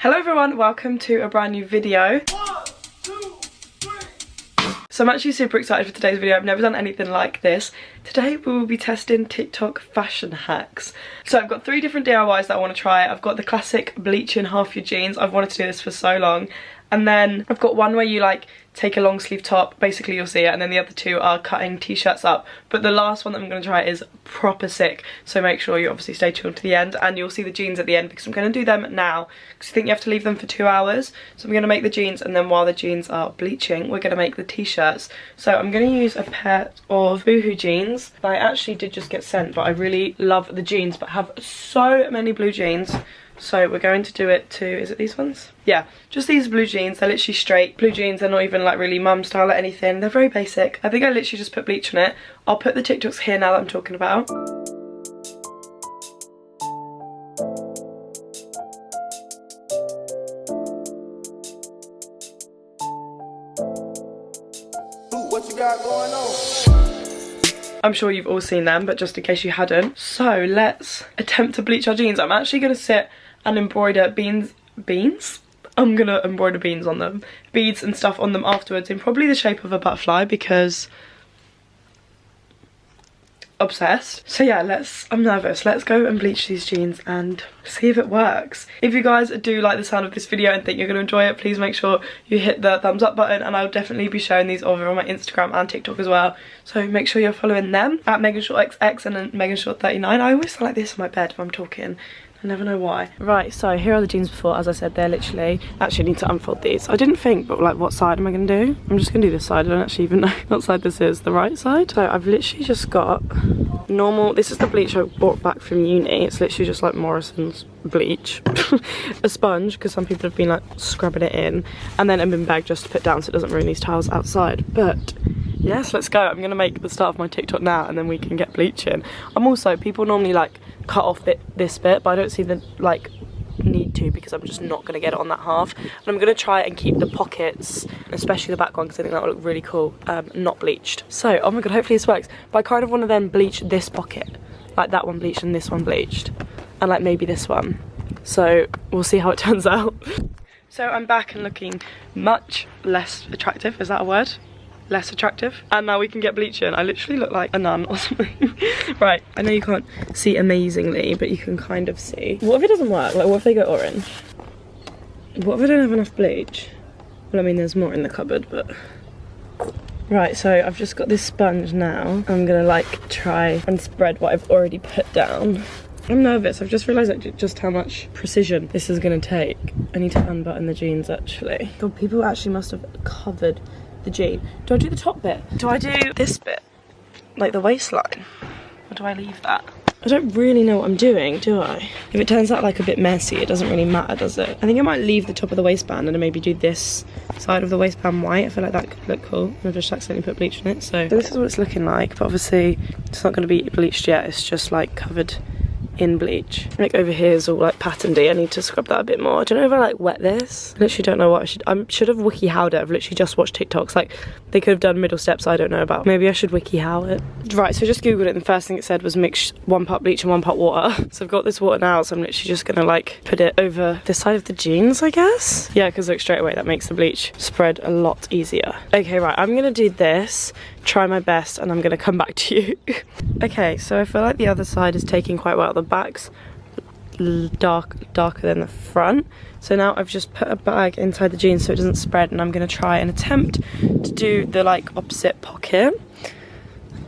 Hello everyone, welcome to a brand new video. 1, 2, 3. So I'm actually super excited for today's video. I've never done anything like this. Today we will be testing TikTok fashion hacks. So I've got 3 different DIYs that I want to try. I've got the classic bleaching half your jeans. I've wanted to do this for so long. And then I've got one where you like take a long sleeve top, basically you'll see it, and then the other 2 are cutting t-shirts up. But the last one that I'm going to try is proper sick, so make sure you obviously stay tuned to the end, and you'll see the jeans at the end because I'm going to do them now because I think you have to leave them for 2 hours. So I'm going to make the jeans, and then while the jeans are bleaching we're going to make the t-shirts. So I'm going to use a pair of Boohoo jeans that I actually did just get sent, but I really love the jeans but have so many blue jeans. So we're going to do it to, is it these ones? Yeah, just these blue jeans. They're literally straight blue jeans. They're not even like really mum style or anything. They're very basic. I think I literally just put bleach on it. I'll put the TikToks here now that I'm talking about. What you got going on? I'm sure you've all seen them, but just in case you hadn't. So let's attempt to bleach our jeans. I'm actually going to sit and embroider beans? I'm going to embroider beans on them. Beads and stuff on them afterwards in probably the shape of a butterfly because obsessed. So yeah, I'm nervous. Let's go and bleach these jeans and see if it works. If you guys do like the sound of this video and think you're going to enjoy it, please make sure you hit the thumbs up button, and I'll definitely be sharing these over on my Instagram and TikTok as well. So make sure you're following them at meganshortxx and then meganshort39. I always sound like this in my bed if I'm talking. I never know why. Right, so here are the jeans before. As I said, they're literally... Actually, I need to unfold these. I didn't think, but like, what side am I going to do? I'm just going to do this side. I don't actually even know what side this is. The right side? So I've literally just got normal... This is the bleach I bought back from uni. It's literally just like Morrison's bleach. A sponge, because some people have been like scrubbing it in. And then a bin bag just to put down so it doesn't ruin these towels outside. But... yes, let's go. I'm going to make the start of my TikTok now and then we can get bleaching. I'm also, people normally like cut off this bit, but I don't see the like need to because I'm just not going to get it on that half. And I'm going to try and keep the pockets, especially the back one, because I think that will look really cool, not bleached. So, oh my god, hopefully this works. But I kind of want to then bleach this pocket. Like that one bleached and this one bleached. And like maybe this one. So, we'll see how it turns out. So I'm back and looking much less attractive. Is that a word? Less attractive, and now we can get bleaching. I literally look like a nun or something. Right, I know you can't see amazingly, but you can kind of see. What if it doesn't work? Like, what if they go orange? What if I don't have enough bleach? Well, I mean, there's more in the cupboard, but... Right, so I've just got this sponge now. I'm gonna like try and spread what I've already put down. I'm nervous. I've just realised like, just how much precision this is gonna take. I need to unbutton the jeans actually. God, people actually must have covered the jean. Do I do the top bit? Do I do this bit? Like the waistline? Or do I leave that? I don't really know what I'm doing, do I? If it turns out like a bit messy, it doesn't really matter, does it? I think I might leave the top of the waistband and then maybe do this side of the waistband white. I feel like that could look cool. I've just accidentally put bleach in it. So this is what it's looking like, but obviously it's not going to be bleached yet. It's just like covered in bleach. Like over here is all like patterny. I need to scrub that a bit more. I don't know if I like wet this. I literally don't know what I should have wiki how'd it. I've literally just watched TikToks. Like they could have done middle steps I don't know about. Maybe I should wiki how it. Right, so I just googled it and the first thing it said was mix 1 part bleach and 1 part water. So I've got this water now, so I'm literally just gonna like put it over the side of the jeans, I guess. Yeah, because look, straight away that makes the bleach spread a lot easier. Okay, right, I'm gonna do this, try my best, and I'm gonna come back to you. Okay, so I feel like the other side is taking quite well. The back's darker than the front. So now I've just put a bag inside the jeans so it doesn't spread, and I'm gonna try and attempt to do the like opposite pocket.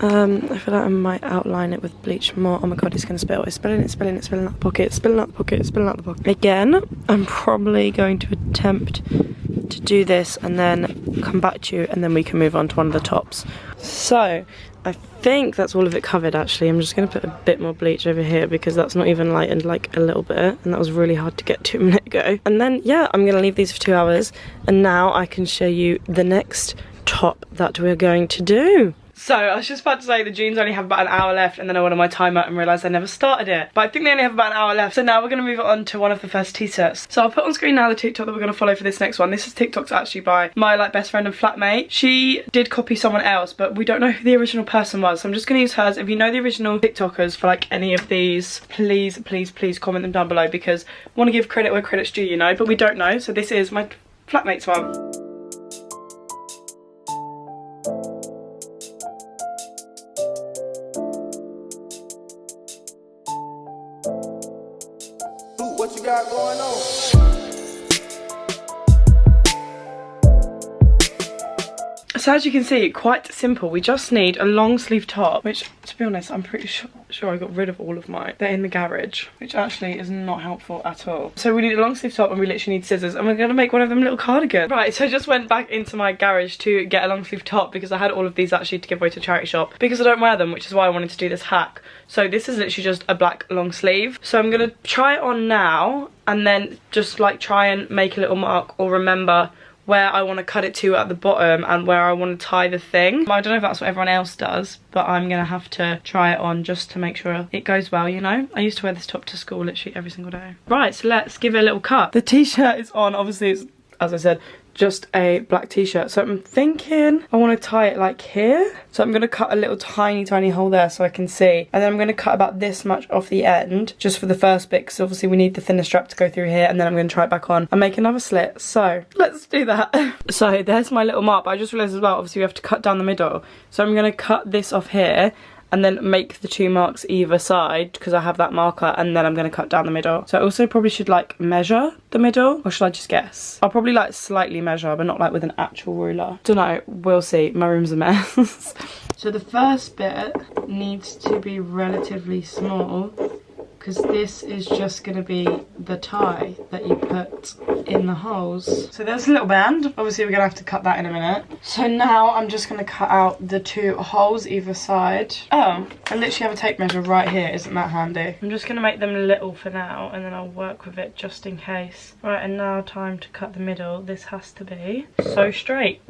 I feel like I might outline it with bleach more. Oh my god, it's gonna spill. It's spilling, it's spilling, it's spilling out the pocket, it's spilling out the pocket, it's spilling out the pocket. Again, I'm probably going to attempt to do this and then come back to you, and then we can move on to one of the tops. So I think that's all of it covered actually. I'm just going to put a bit more bleach over here because that's not even lightened like a little bit, and that was really hard to get to a minute ago. And then yeah, I'm going to leave these for 2 hours, and now I can show you the next top that we're going to do. So I was just about to say the jeans only have about an hour left, and then I went on my timer and realised I never started it. But I think they only have about an hour left. So now we're going to move on to one of the first t-shirts. So I'll put on screen now the TikTok that we're going to follow for this next one. This is TikTok's actually by my like best friend and flatmate. She did copy someone else, but we don't know who the original person was. So I'm just going to use hers. If you know the original TikTokers for like any of these, please, please, please comment them down below, because I want to give credit where credit's due, you know, but we don't know. So this is my flatmate's one. What you got going on? So as you can see, quite simple. We just need a long sleeve top, which to be honest, I'm pretty sure I got rid of all of mine. They're in the garage, which actually is not helpful at all. So we need a long sleeve top and we literally need scissors, and we're gonna make one of them little cardigans. Right, so I just went back into my garage to get a long sleeve top because I had all of these actually to give away to a charity shop because I don't wear them, which is why I wanted to do this hack. So this is literally just a black long sleeve. So I'm gonna try it on now and then just like try and make a little mark or remember where I want to cut it to at the bottom and where I want to tie the thing. I don't know if that's what everyone else does, but I'm gonna have to try it on just to make sure it goes well, you know? I used to wear this top to school literally every single day. Right, so let's give it a little cut. The t-shirt is on, obviously it's, as I said, just a black t-shirt. So I'm thinking I want to tie it like here. So I'm going to cut a little tiny hole there so I can see. And then I'm going to cut about this much off the end just for the first bit, because obviously we need the thinner strap to go through here, and then I'm going to try it back on and make another slit. So let's do that. So there's my little mark, but I just realised as well, obviously we have to cut down the middle. So I'm going to cut this off here and then make the 2 marks either side because I have that marker, and then I'm going to cut down the middle. So I also probably should like measure the middle, or should I just guess? I'll probably like slightly measure, but not like with an actual ruler. Don't know, we'll see. My room's a mess. So the first bit needs to be relatively small because this is just going to be the tie that you put in the holes. So there's a little band. Obviously we're going to have to cut that in a minute. So now I'm just going to cut out the 2 holes either side. Oh, I literally have a tape measure right here. Isn't that handy? I'm just going to make them little for now, and then I'll work with it just in case. Right, and now time to cut the middle. This has to be so straight.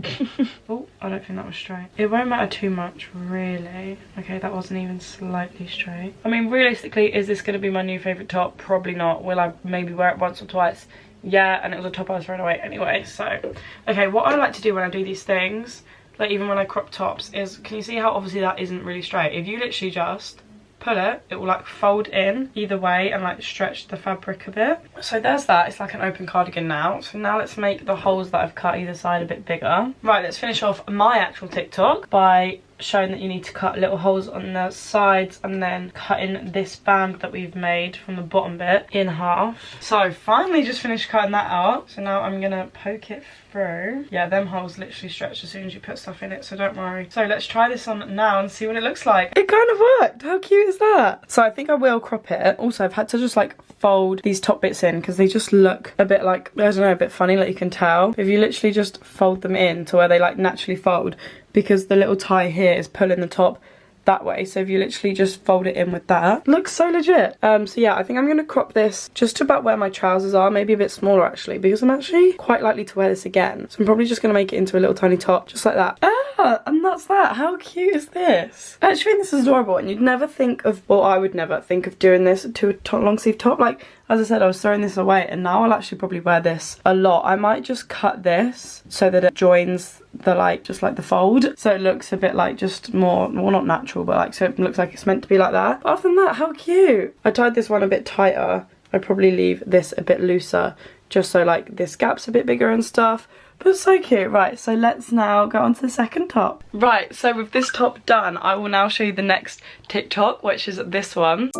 Oh, I don't think that was straight. It won't matter too much, really. Okay, that wasn't even slightly straight. I mean, realistically, is this going to be my new favourite top? Probably not. Will I maybe wear it once or twice? Yeah, and it was a top I was throwing away anyway. So okay, what I like to do when I do these things, like even when I crop tops, is, can you see how obviously that isn't really straight? If you literally just pull it, it will like fold in either way and like stretch the fabric a bit. So there's that. It's like an open cardigan now. So now let's make the holes that I've cut either side a bit bigger. Right, let's finish off my actual TikTok by showing that you need to cut little holes on the sides and then cutting this band that we've made from the bottom bit in half. So finally just finished cutting that out. So now I'm gonna poke it through. Yeah, them holes literally stretch as soon as you put stuff in it, so don't worry. So let's try this on now and see what it looks like. It kind of worked. How cute is that? So I think I will crop it. Also, I've had to just like fold these top bits in because they just look a bit like, I don't know, a bit funny, like you can tell. If you literally just fold them in to where they like naturally fold, because the little tie here is pulling the top that way, so if you literally just fold it in with that, looks so legit. So yeah, I think I'm gonna crop this just to about where my trousers are, maybe a bit smaller actually, because I'm actually quite likely to wear this again. So I'm probably just gonna make it into a little tiny top, just like that. Ah, and that's that. How cute is this? I actually think this is adorable, and you'd never think of, well, I would never think of doing this to a long sleeve top. Like, as I said, I was throwing this away, and now I'll actually probably wear this a lot. I might just cut this so that it joins the like, just like the fold, so it looks a bit like just more, well, not natural, but like, so it looks like it's meant to be like that. But other than that, how cute. I tied this one a bit tighter. I'd probably leave this a bit looser, just so like this gap's a bit bigger and stuff. But so cute. Right, so let's now go on to the second top. Right, so with this top done, I will now show you the next TikTok, which is this one.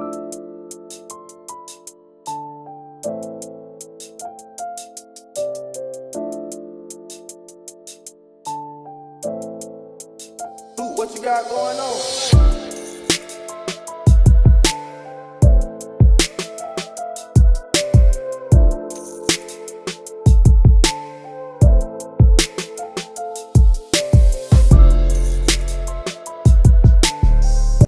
What you got going on?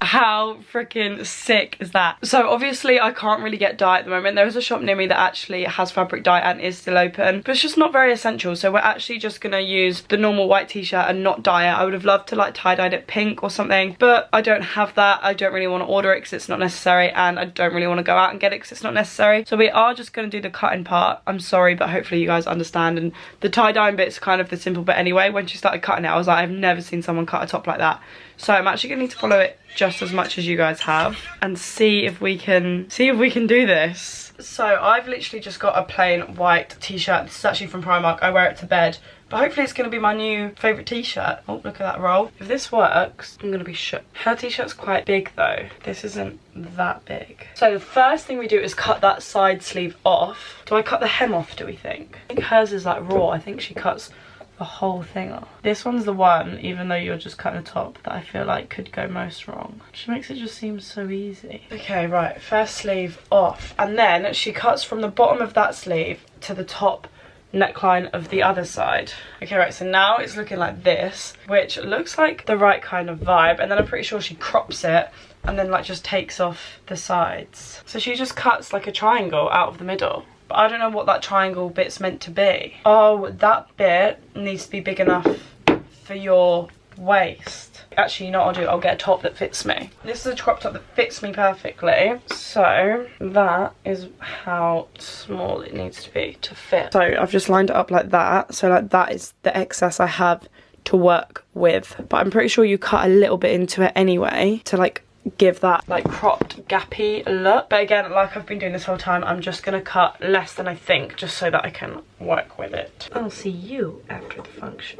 How How freaking sick is that? So obviously I can't really get dye at the moment. There is a shop near me that actually has fabric dye and is still open, but it's just not very essential. So we're actually just gonna use the normal white t-shirt and not dye it. I would have loved to like tie-dyed it pink or something, but I don't have that. I don't really want to order it because it's not necessary, and I don't really want to go out and get it because it's not necessary. So we are just gonna do the cutting part. I'm sorry, but hopefully you guys understand. And the tie-dyeing bit's kind of the simple bit anyway. When she started cutting it, I was like, I've never seen someone cut a top like that. So I'm actually gonna need to follow it just as much as you guys have and see if we can do this. So I've literally just got a plain white t-shirt. This is actually from Primark. I wear it to bed, but hopefully it's gonna be my new favorite t-shirt. Oh, look at that roll. If this works, I'm gonna be shook. Her t-shirt's quite big though. This isn't that big. So the first thing we do is cut that side sleeve off. Do I cut the hem off, do we think? I think hers is like raw. I think she cuts the whole thing off. This one's the one, even though you're just cutting the top, that I feel like could go most wrong. She makes it just seem so easy. Okay, right, first sleeve off. And then she cuts from the bottom of that sleeve to the top neckline of the other side. Okay, right, so now it's looking like this, which looks like the right kind of vibe. And then I'm pretty sure she crops it and then like just takes off the sides. So she just cuts like a triangle out of the middle. I don't know what that triangle bit's meant to be. Oh, that bit needs to be big enough for your waist. Actually, you know what I'll do? I'll get a top that fits me. This is a crop top that fits me perfectly. So that is how small it needs to be to fit. So I've just lined it up like that. So like that is the excess I have to work with. But I'm pretty sure you cut a little bit into it anyway to like give that like cropped gappy look. But again, like I've been doing this whole time, I'm just gonna cut less than I think just so that I can work with it. I'll see you after the function.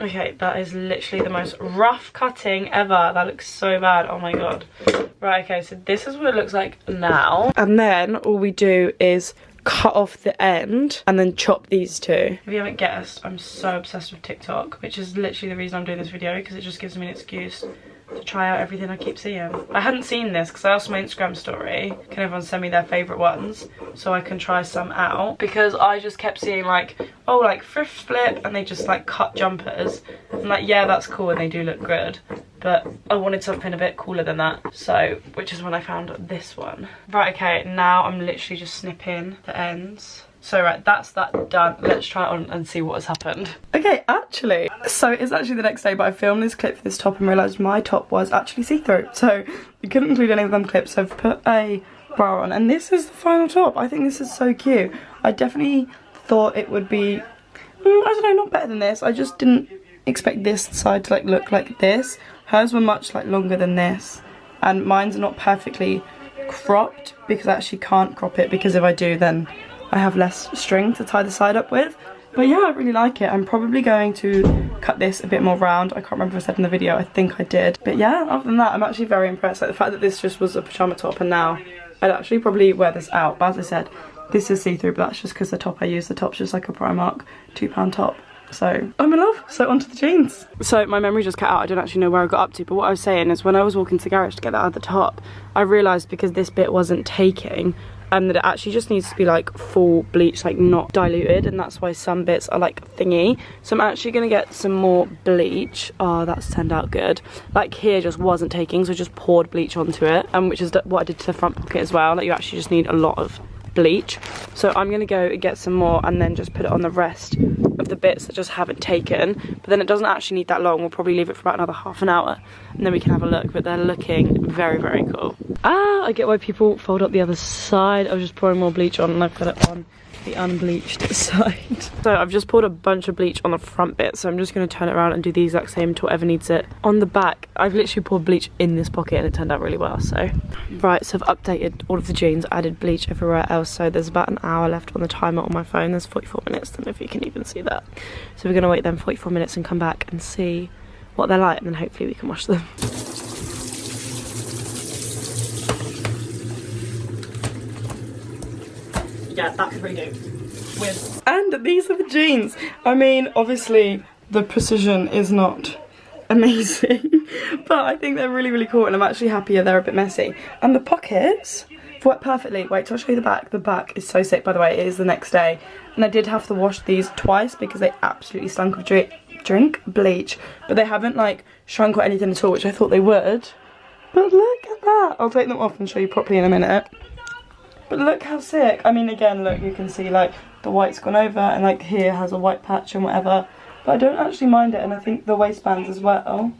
Okay, that is literally the most rough cutting ever. That looks so bad. Oh my god. Right, okay, so this is what it looks like now. And then all we do is cut off the end and then chop these two. If you haven't guessed, I'm so obsessed with TikTok, which is literally the reason I'm doing this video, because it just gives me an excuse to try out everything I keep seeing. I hadn't seen this because I asked my Instagram story, can everyone send me their favourite ones so I can try some out, because I just kept seeing like, oh, like thrift flip, and they just like cut jumpers. I'm like, yeah, that's cool and they do look good, but I wanted something a bit cooler than that. So, which is when I found this one. Right, okay, now I'm literally just snipping the ends. So right, that's that done. Let's try it on and see what has happened. Okay, actually, so it's actually the next day, but I filmed this clip for this top and realised my top was actually see-through. So you couldn't include any of them clips, so I've put a bra on, and this is the final top. I think this is so cute. I definitely thought it would be, I don't know, not better than this. I just didn't expect this side to like look like this. Hers were much like longer than this, and mine's not perfectly cropped because I actually can't crop it, because if I do then I have less string to tie the side up with. But yeah, I really like it. I'm probably going to cut this a bit more round. I can't remember if I said in the video, I think I did. But yeah, other than that, I'm actually very impressed. Like the fact that this just was a pajama top, and now I'd actually probably wear this out. But as I said, this is see-through, but that's just because the top I use, the top's just like a Primark £2 top. So I'm in love. So onto the jeans. So my memory just cut out. I don't actually know where I got up to, but what I was saying is when I was walking to the garage to get that other top, I realised because this bit wasn't taking, and that it actually just needs to be like full bleach, like not diluted, and that's why some bits are like thingy. So I'm actually gonna get some more bleach. Oh, that's turned out good. Like here just wasn't taking, so I just poured bleach onto it, which is what I did to the front pocket as well. Like you actually just need a lot of bleach. So I'm gonna go and get some more and then just put it on the rest of the bits that just haven't taken. But then it doesn't actually need that long. We'll probably leave it for about another half an hour and then we can have a look. But they're looking very, very cool. Ah, I get why people fold up the other side. I was just pouring more bleach on and I've got it on the unbleached side. So I've just poured a bunch of bleach on the front bit, so I'm just going to turn it around and do the exact same to whatever needs it on the back. I've literally poured bleach in this pocket and it turned out really well. So right, so I've updated all of the jeans, added bleach everywhere else. So there's about an hour left on the timer on my phone. There's 44 minutes, I don't know if you can even see that. So we're going to wait then 44 minutes and come back and see what they're like, and then hopefully we can wash them. Yeah, that could really do with. And these are the jeans. I mean, obviously the precision is not amazing, but I think they're really, really cool, and I'm actually happier they're a bit messy. And the pockets work perfectly. Wait till I show you the back. The back is so sick, by the way. It is the next day, and I did have to wash these twice because they absolutely stunk of bleach, but they haven't like shrunk or anything at all, which I thought they would. But look at that. I'll take them off and show you properly in a minute. But look how sick. I mean, again, look, you can see like the white's gone over and like here has a white patch and whatever. But I don't actually mind it, and I think the waistbands as well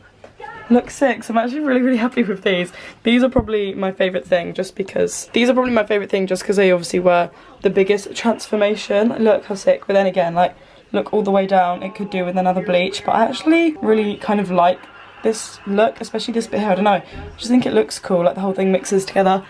look sick. So I'm actually really happy with these. These are probably my favourite thing just because they obviously were the biggest transformation. Look how sick. But then again, like, look all the way down, it could do with another bleach. But I actually really kind of like this look, especially this bit here. I don't know, I just think it looks cool, like the whole thing mixes together.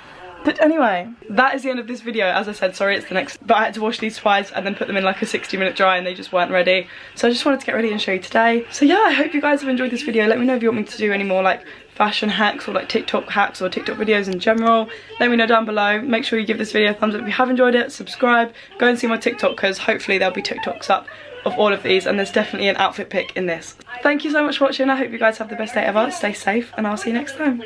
But anyway, that is the end of this video. As I said, sorry it's the next, but I had to wash these twice and then put them in like a 60-minute dry and they just weren't ready. So I just wanted to get ready and show you today. So yeah, I hope you guys have enjoyed this video. Let me know if you want me to do any more like fashion hacks or like TikTok hacks or TikTok videos in general. Let me know down below. Make sure you give this video a thumbs up if you have enjoyed it. Subscribe, go and see my TikTok because hopefully there'll be TikToks up of all of these, and there's definitely an outfit pic in this. Thank you so much for watching. I hope you guys have the best day ever. Stay safe and I'll see you next time.